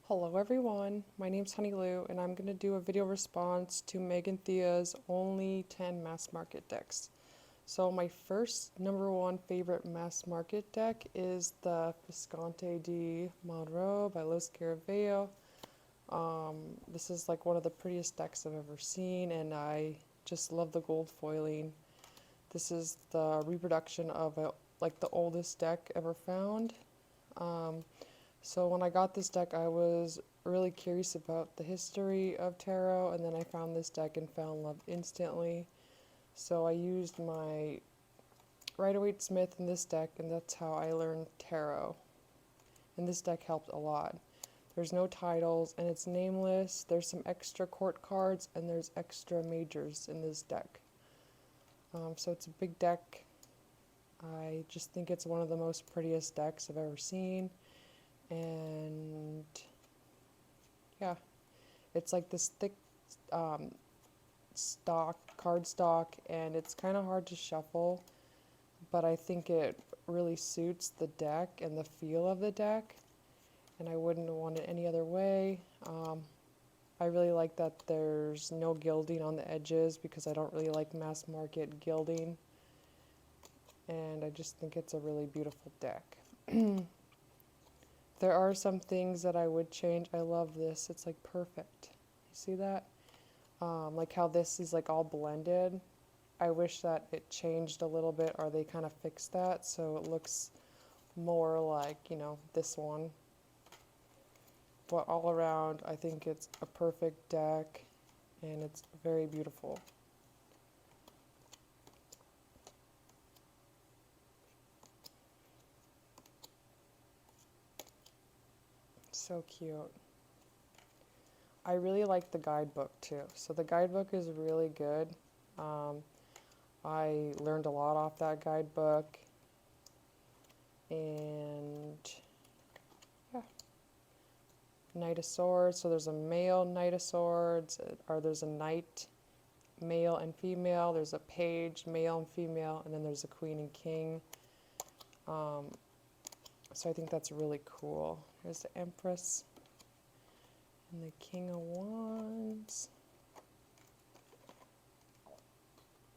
Hello everyone, my name's Honey Lou and I'm going to do a video response to Megan Thea's only 10 mass market decks. So my first number one favorite mass market deck is the Visconti di Monroe by Los Caraveo. This is like one of the prettiest decks I've ever seen and I just love the gold foiling. This is the reproduction of like the oldest deck ever found. So when I got this deck, I was really curious about the history of tarot, and then I found this deck and fell in love instantly. So I used my Rider-Waite-Smith in this deck, and that's how I learned tarot. And this deck helped a lot. There's no titles, and it's nameless. There's some extra court cards, and there's extra majors in this deck. So it's a big deck. I just think it's one of the most prettiest decks I've ever seen. And yeah, it's like this thick card stock, and it's kind of hard to shuffle, but I think it really suits the deck and the feel of the deck, and I wouldn't want it any other way. I really like that there's no gilding on the edges because I don't really like mass market gilding, and I just think it's a really beautiful deck. There are some things that I would change. I love this. It's like perfect. You see that? Like how this is like all blended. I wish that it changed a little bit, or they kind of fixed that so it looks more like, this one. But all around, I think it's a perfect deck and it's very beautiful. So cute. I really like the guidebook too. So the guidebook is really good. I learned a lot off that guidebook. And yeah. Knight of Swords. So there's a male Knight of Swords, or there's a knight, male and female. There's a page, male and female, and then there's a queen and king. So I think that's really cool. Here's the Empress and the King of Wands.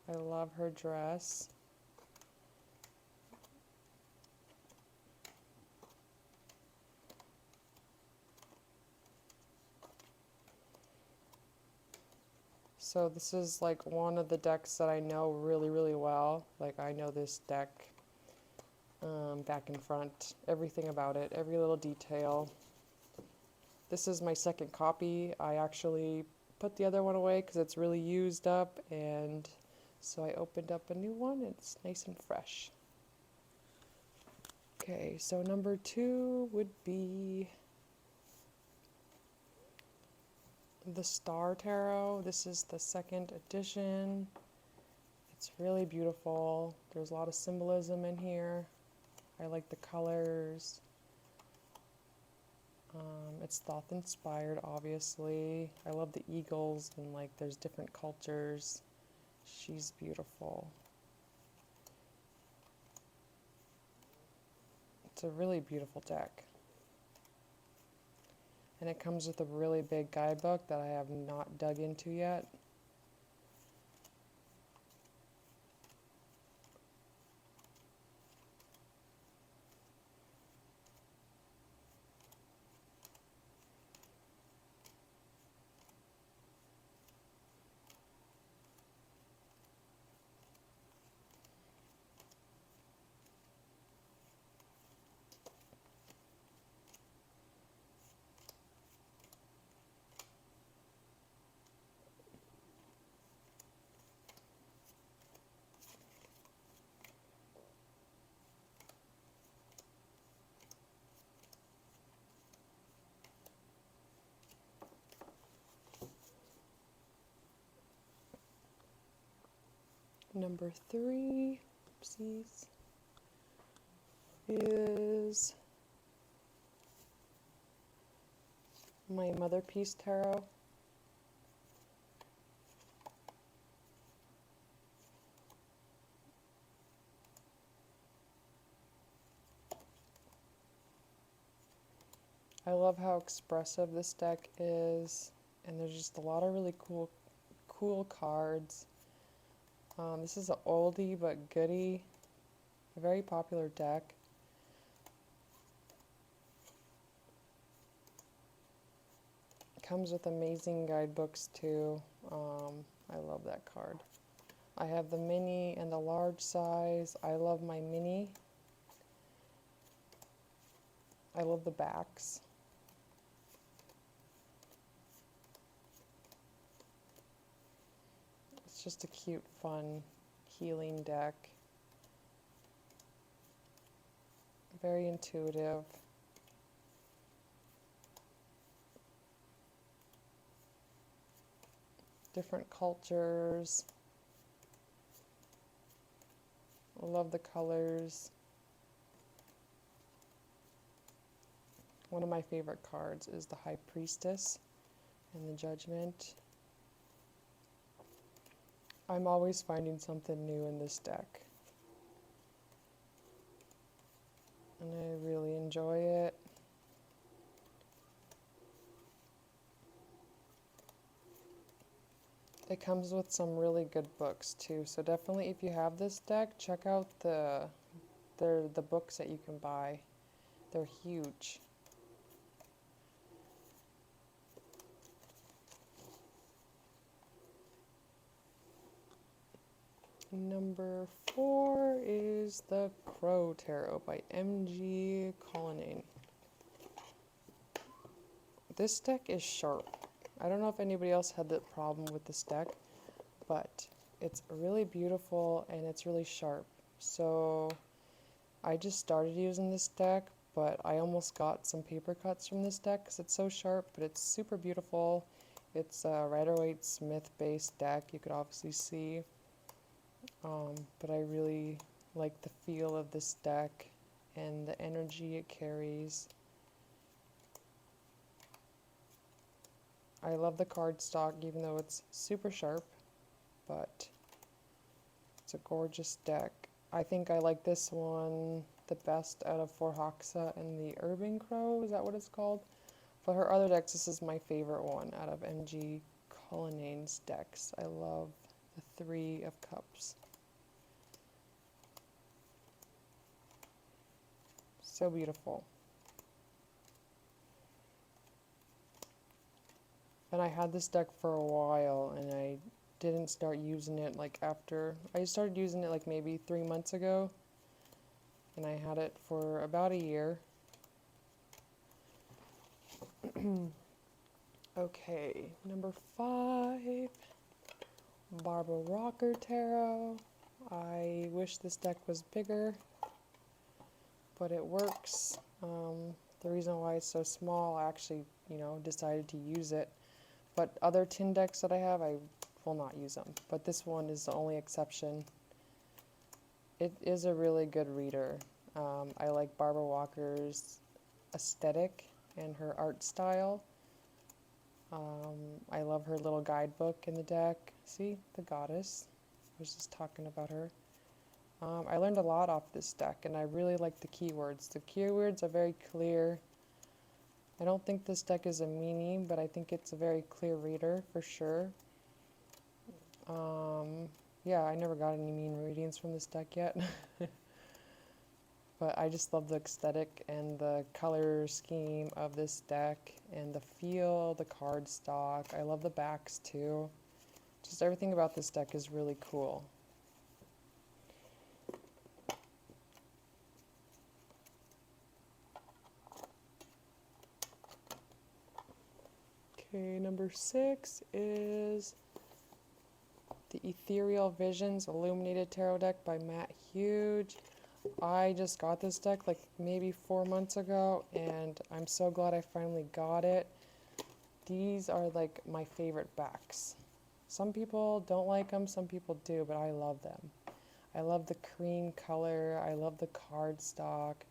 I love her dress. So this is like one of the decks that I know really, really well. Like I know this deck back and front, everything about it, every little detail. This is my second copy. I actually put the other one away because it's really used up, and so I opened up a new one. It's nice and fresh. Okay, so number 2 would be the Star Tarot. This is the second edition. It's really beautiful. There's a lot of symbolism in here. I like the colors. It's Thoth inspired, obviously. I love the eagles, and like there's different cultures. She's beautiful. It's a really beautiful deck. And it comes with a really big guidebook that I have not dug into yet. Number 3, oopsies, is my Mother Peace Tarot. I love how expressive this deck is, and there's just a lot of really cool cards. This is an oldie but goodie, a very popular deck. It comes with amazing guidebooks too. I love that card. I have the mini and the large size. I love my mini. I love the backs. It's just a cute, fun, healing deck. Very intuitive. Different cultures. I love the colors. One of my favorite cards is the High Priestess and the Judgment. I'm always finding something new in this deck, and I really enjoy it. It comes with some really good books too, so definitely if you have this deck, check out the books that you can buy. They're huge. Number 4 is the Crow Tarot by M.G. Cullinane. This deck is sharp. I don't know if anybody else had that problem with this deck, but it's really beautiful and it's really sharp. So I just started using this deck, but I almost got some paper cuts from this deck because it's so sharp, but it's super beautiful. It's a Rider-Waite-Smith based deck, you could obviously see. But I really like the feel of this deck and the energy it carries. I love the cardstock even though it's super sharp, but it's a gorgeous deck. I think I like this one the best out of For Hoxa and the Urban Crow, is that what it's called? But her other decks, this is my favorite one out of M.G. Cullinane's decks. I love the Three of Cups. So beautiful. And I had this deck for a while, and I didn't start using it like after. I started using it like maybe 3 months ago, and I had it for about a year. Okay, number 5, Barbara Rocker Tarot. I wish this deck was bigger, but it works. The reason why it's so small, I actually, decided to use it. But other tin decks that I have, I will not use them. But this one is the only exception. It is a really good reader. I like Barbara Walker's aesthetic and her art style. I love her little guidebook in the deck. See, the goddess. I was just talking about her. I learned a lot off this deck, and I really like the keywords. The keywords are very clear. I don't think this deck is a meanie, but I think it's a very clear reader for sure. Yeah, I never got any mean readings from this deck yet. But I just love the aesthetic and the color scheme of this deck and the feel, the card stock. I love the backs too. Just everything about this deck is really cool. Okay, number 6 is the Ethereal Visions Illuminated Tarot deck by Matt Huge. I just got this deck like maybe 4 months ago, and I'm so glad I finally got it. These are like my favorite backs. Some people don't like them, some people do, but I love them. I love the cream color, I love the card stock.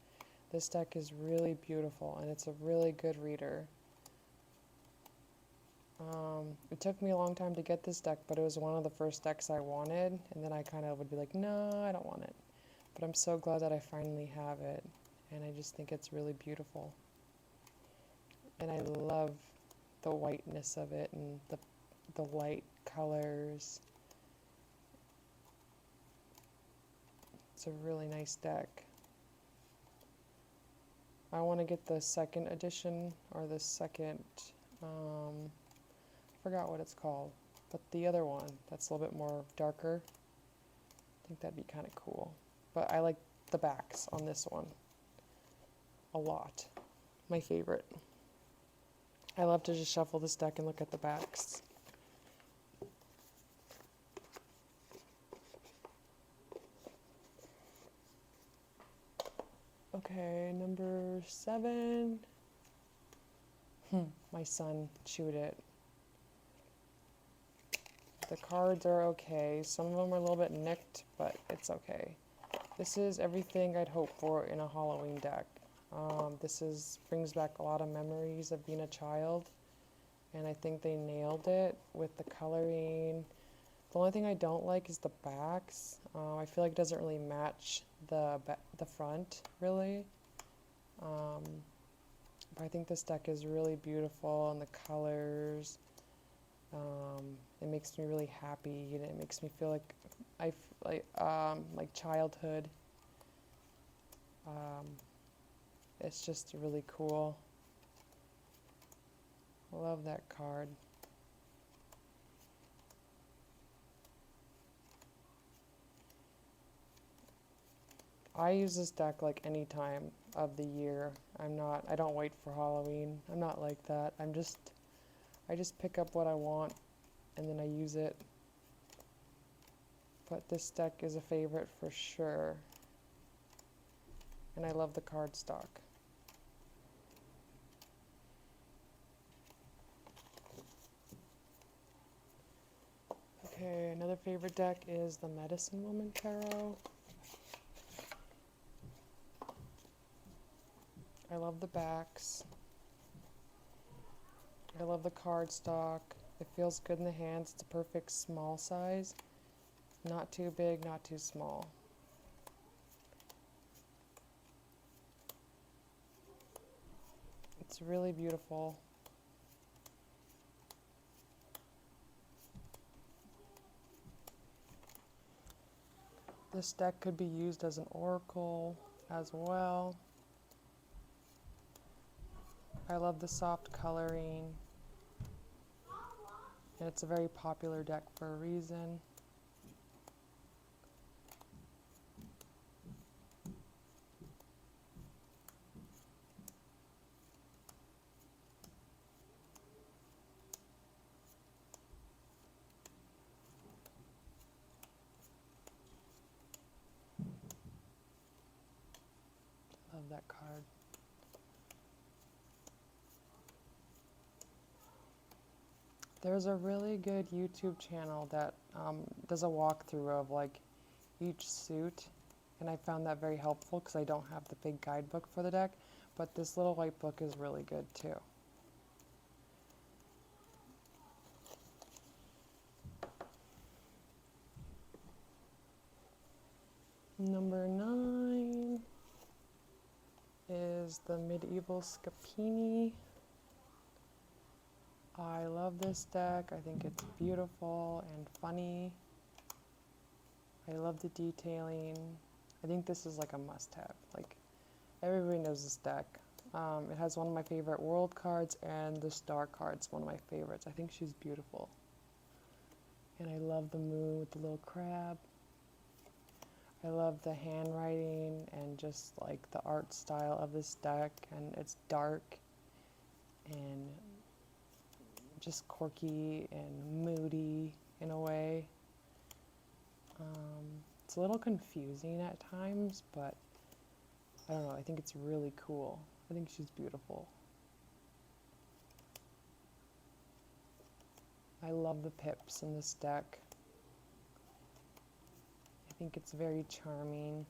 This deck is really beautiful, and it's a really good reader. It took me a long time to get this deck, but it was one of the first decks I wanted, and then I kind of would be like, no, I don't want it. But I'm so glad that I finally have it, and I just think it's really beautiful. And I love the whiteness of it and the light colors. It's a really nice deck. I want to get the second edition, or the second, I forgot what it's called, but the other one that's a little bit more darker. I think that'd be kind of cool. But I like the backs on this one a lot. My favorite. I love to just shuffle this deck and look at the backs. Okay, number 7. My son chewed it. The cards are okay. Some of them are a little bit nicked, but it's okay. This is everything I'd hope for in a Halloween deck. This brings back a lot of memories of being a child, and I think they nailed it with the coloring. The only thing I don't like is the backs. I feel like it doesn't really match the front, really. But I think this deck is really beautiful, and the colors. It makes me really happy, and it makes me feel like childhood. It's just really cool. I love that card. I use this deck like any time of the year. I don't wait for Halloween. I'm not like that. I just pick up what I want and then I use it. But this deck is a favorite for sure. And I love the card stock. Okay, another favorite deck is the Medicine Woman Tarot. I love the backs. I love the card stock. It feels good in the hands. It's a perfect small size. Not too big, not too small. It's really beautiful. This deck could be used as an oracle as well. I love the soft coloring. And it's a very popular deck for a reason. Love that card. There's a really good YouTube channel that does a walkthrough of like each suit, and I found that very helpful because I don't have the big guidebook for the deck, but this little white book is really good too. Number 9 is the Medieval Scapini. I love this deck. I think it's beautiful and funny. I love the detailing. I think this is like a must-have. Like, everybody knows this deck. It has one of my favorite world cards, and the star card's one of my favorites. I think she's beautiful. And I love the moon with the little crab. I love the handwriting and just like the art style of this deck, and it's dark and just quirky and moody in a way. It's a little confusing at times, but I don't know, I think it's really cool. I think she's beautiful. I love the pips in this deck. I think it's very charming.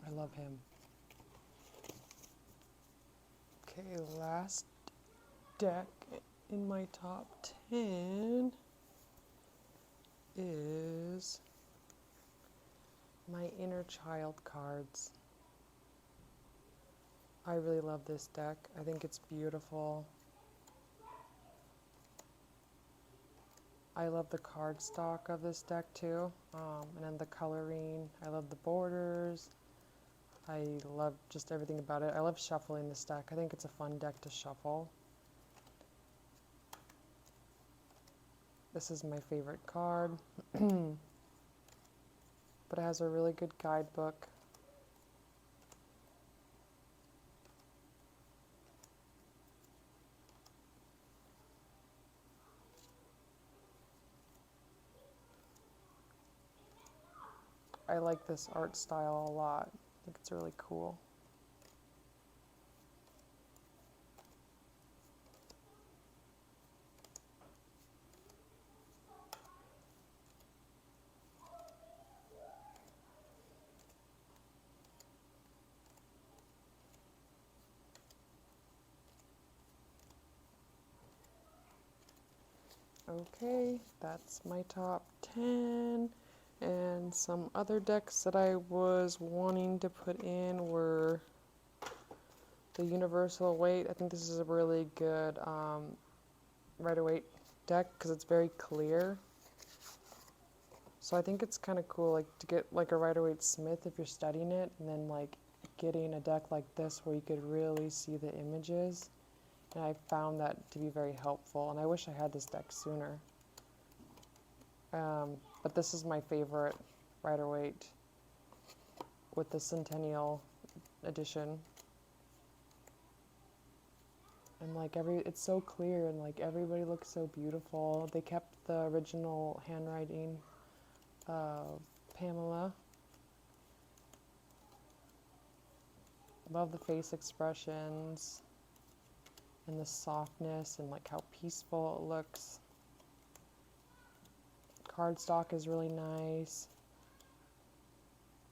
I love him. Okay, last deck in my top 10 child cards. I really love this deck. I think it's beautiful. I love the cardstock of this deck too, and then the coloring. I love the borders. I love just everything about it. I love shuffling this deck. I think it's a fun deck to shuffle. This is my favorite card, but it has a really good guidebook. I like this art style a lot. I think it's really cool. Okay, that's my top 10. And some other decks that I was wanting to put in were the Universal Weight. I think this is a really good Rider-Waite deck because it's very clear. So I think it's kind of cool, like, to get like a Rider-Waite Smith if you're studying it, and then like getting a deck like this where you could really see the images. And I found that to be very helpful, and I wish I had this deck sooner. But this is my favorite Rider-Waite with the Centennial edition. And like it's so clear, and like everybody looks so beautiful. They kept the original handwriting of Pamela. Love the face expressions and the softness and like how peaceful it looks. Cardstock is really nice.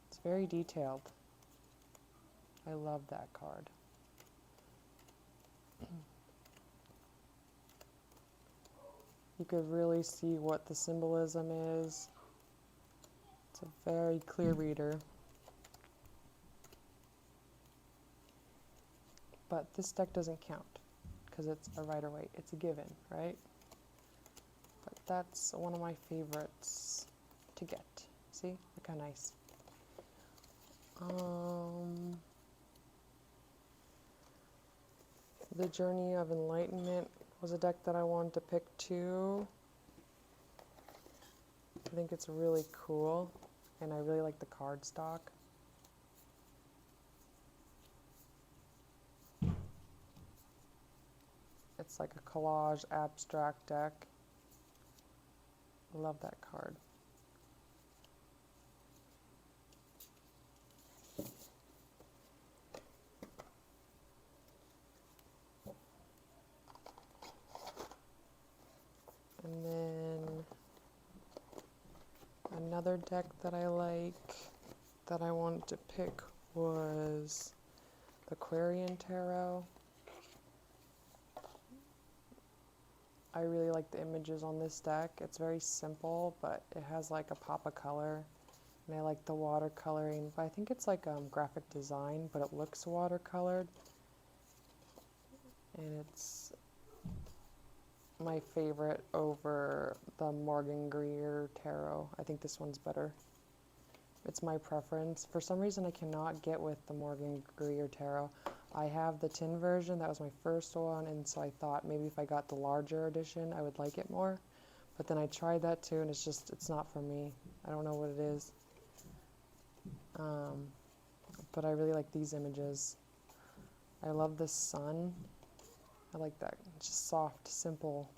It's very detailed. I love that card. You could really see what the symbolism is. It's a very clear reader. But this deck doesn't count because it's a Rider-Waite. It's a given, right? But that's one of my favorites to get. See? Look how nice. The Journey of Enlightenment was a deck that I wanted to pick too. I think it's really cool, and I really like the cardstock. It's like a collage abstract deck. I love that card. And then another deck that I like that I wanted to pick was the Aquarian Tarot. I really like the images on this deck. It's very simple, but it has like a pop of color. And I like the watercoloring, but I think it's like graphic design, but it looks watercolored. And it's my favorite over the Morgan Greer Tarot. I think this one's better. It's my preference. For some reason I cannot get with the Morgan Greer Tarot. I have the tin version, that was my first one, and so I thought maybe if I got the larger edition I would like it more. But then I tried that too, and it's not for me. I don't know what it is. But I really like these images. I love the sun. I like that, just soft, simple.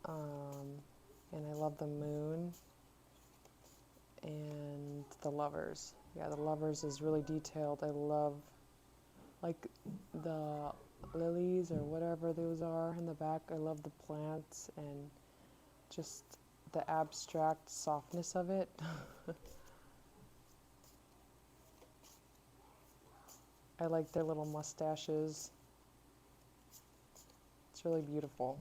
And I love the moon and the lovers. Yeah, the lovers is really detailed. I love like the lilies or whatever those are in the back. I love the plants and just the abstract softness of it. I like their little mustaches. It's really beautiful.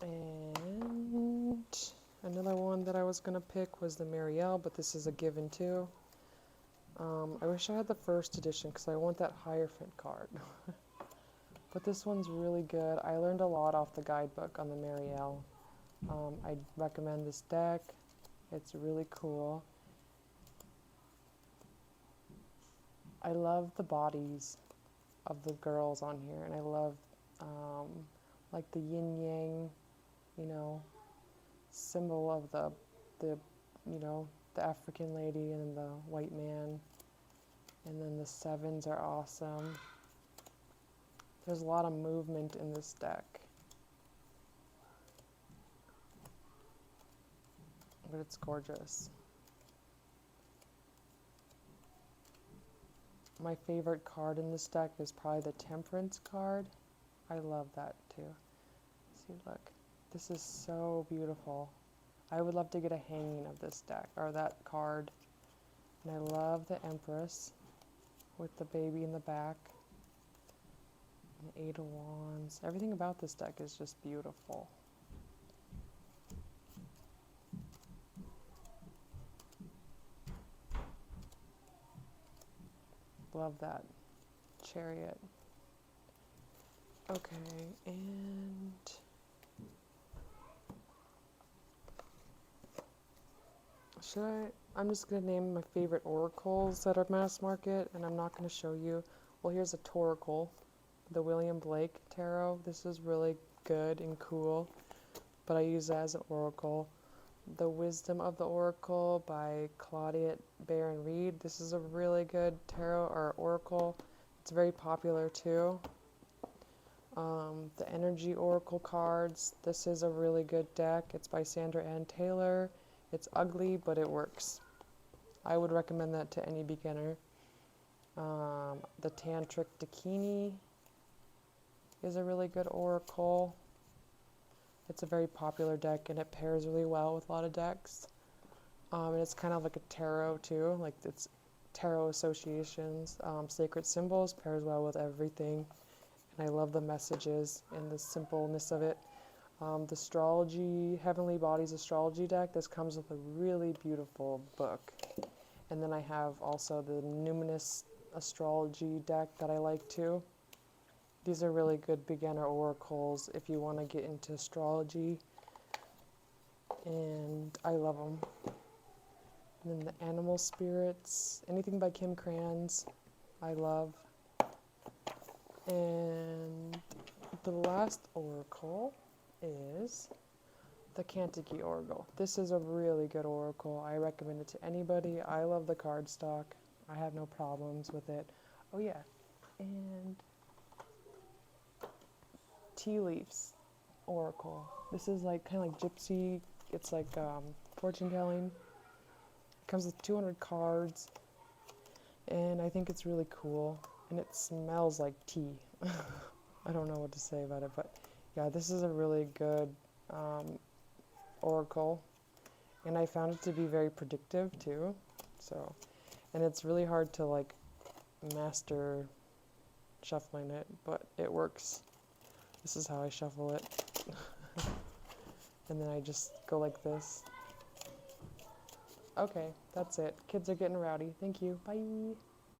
And one that I was going to pick was the Marielle, but this is a given too. I wish I had the first edition because I want that Hierophant card. But this one's really good. I learned a lot off the guidebook on the Marielle. I recommend this deck. It's really cool. I love the bodies of the girls on here, and I love like the yin yang, you know, symbol of the you know, the African lady and the white man. And then the sevens are awesome. There's a lot of movement in this deck. But it's gorgeous. My favorite card in this deck is probably the Temperance card. I love that too. See, look. This is so beautiful. I would love to get a hanging of this deck, or that card. And I love the Empress with the baby in the back. And the Eight of Wands. Everything about this deck is just beautiful. Love that Chariot. Okay, and I'm just going to name my favorite oracles that are mass market, and I'm not going to show you. Well, here's a Toracle, the William Blake Tarot. This is really good and cool, but I use it as an oracle. The Wisdom of the Oracle by Claudette Baron Reed. This is a really good tarot or oracle. It's very popular too. The Energy Oracle cards. This is a really good deck. It's by Sandra Ann Taylor. It's ugly, but it works. I would recommend that to any beginner. The Tantric Dakini is a really good oracle. It's a very popular deck, and it pairs really well with a lot of decks. And it's kind of like a tarot too, like it's tarot associations. Sacred Symbols pairs well with everything, and I love the messages and the simpleness of it. The Astrology, Heavenly Bodies Astrology deck, this comes with a really beautiful book. And then I have also the Numinous Astrology deck that I like too. These are really good beginner oracles if you want to get into astrology, and I love them. And then the Animal Spirits, anything by Kim Krans, I love. And the last oracle is the Kentucky Oracle. This is a really good oracle. I recommend it to anybody. I love the cardstock. I have no problems with it. Oh yeah, and Tea Leaves Oracle. This is like kind of like Gypsy. It's like fortune telling. It comes with 200 cards, and I think it's really cool. And it smells like tea. I don't know what to say about it, but yeah, this is a really good oracle, and I found it to be very predictive too. So, and it's really hard to like master shuffling it, but it works. This is how I shuffle it. And then I just go like this. Okay, that's it. Kids are getting rowdy. Thank you. Bye.